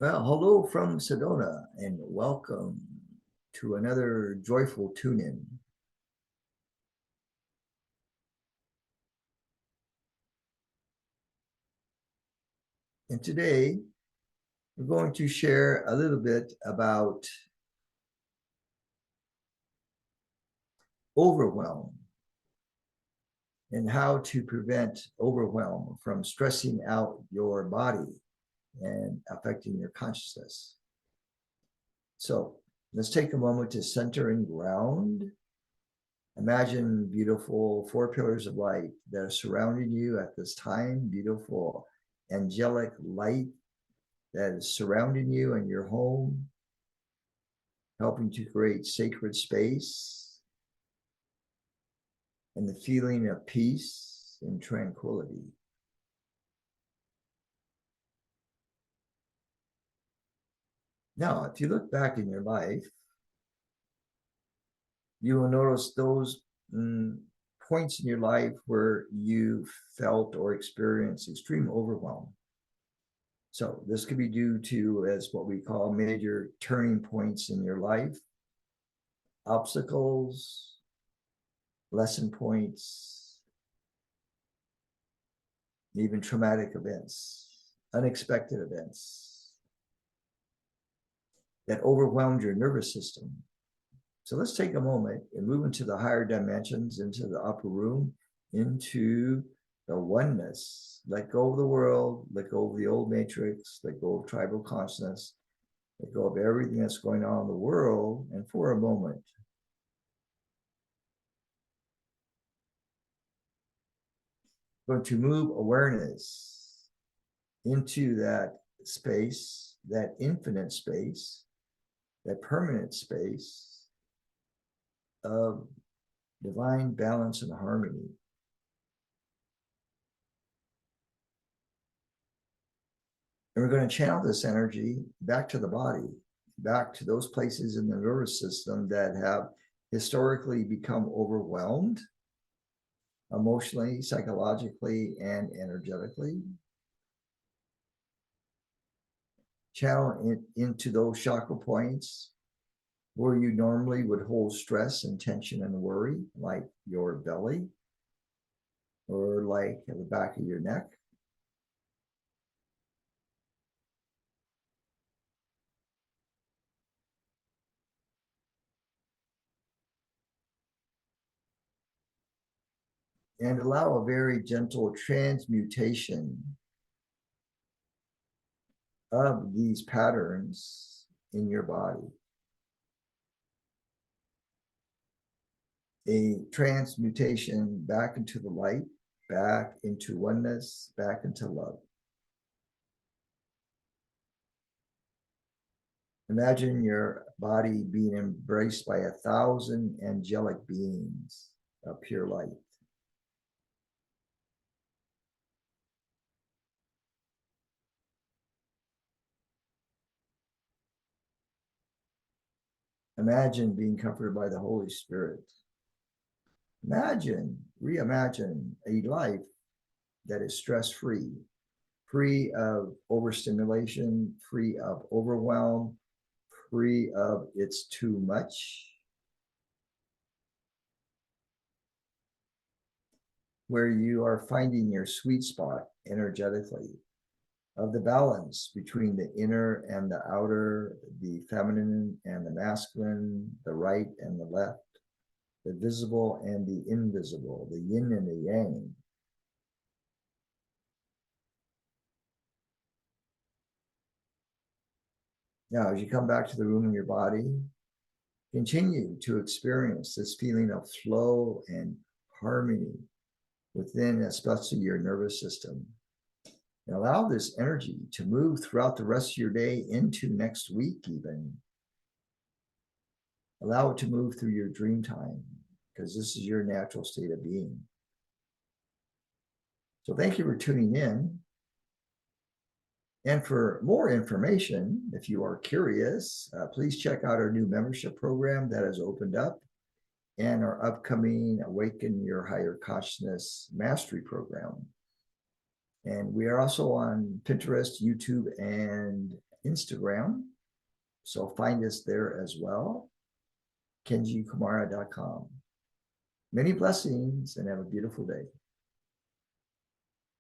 Well, hello from Sedona and welcome to another joyful tune-in. And today we're going to share a little bit about overwhelm and how to prevent overwhelm from stressing out your body and affecting your consciousness. So let's take a moment to center and ground. Imagine beautiful four pillars of light that are surrounding you at this time, beautiful angelic light that is surrounding you and your home, helping to create sacred space and the feeling of peace and tranquility. Now, if you look back in your life, you will notice those points in your life where you felt or experienced extreme overwhelm. So this could be due to as what we call major turning points in your life, obstacles, lesson points, even traumatic events, unexpected events that overwhelmed your nervous system. So let's take a moment and move into the higher dimensions, into the upper room, into the oneness. Let go of the world, let go of the old matrix, let go of tribal consciousness, let go of everything that's going on in the world. And for a moment, we're going to move awareness into that space, that infinite space, that permanent space of divine balance and harmony. And we're going to channel this energy back to the body, back to those places in the nervous system that have historically become overwhelmed emotionally, psychologically, and energetically. Channel it into those chakra points where you normally would hold stress and tension and worry, like your belly or like at the back of your neck. And allow a very gentle transmutation of these patterns in your body. A transmutation back into the light, back into oneness, back into love. Imagine your body being embraced by 1,000 angelic beings of pure light. Imagine being comforted by the Holy Spirit. Reimagine a life that is stress-free, free of overstimulation, free of overwhelm, free of it's too much, where you are finding your sweet spot energetically of the balance between the inner and the outer, the feminine and the masculine, the right and the left, the visible and the invisible, the yin and the yang. Now, as you come back to the room in your body, continue to experience this feeling of flow and harmony within, especially your nervous system. And allow this energy to move throughout the rest of your day into next week, even. Allow it to move through your dream time, because this is your natural state of being. So thank you for tuning in. And for more information, if you are curious, please check out our new membership program that has opened up and our upcoming Awaken Your Higher Consciousness Mastery Program. And we are also on Pinterest, YouTube, and Instagram. So find us there as well. KenjiKumara.com. Many blessings and have a beautiful day.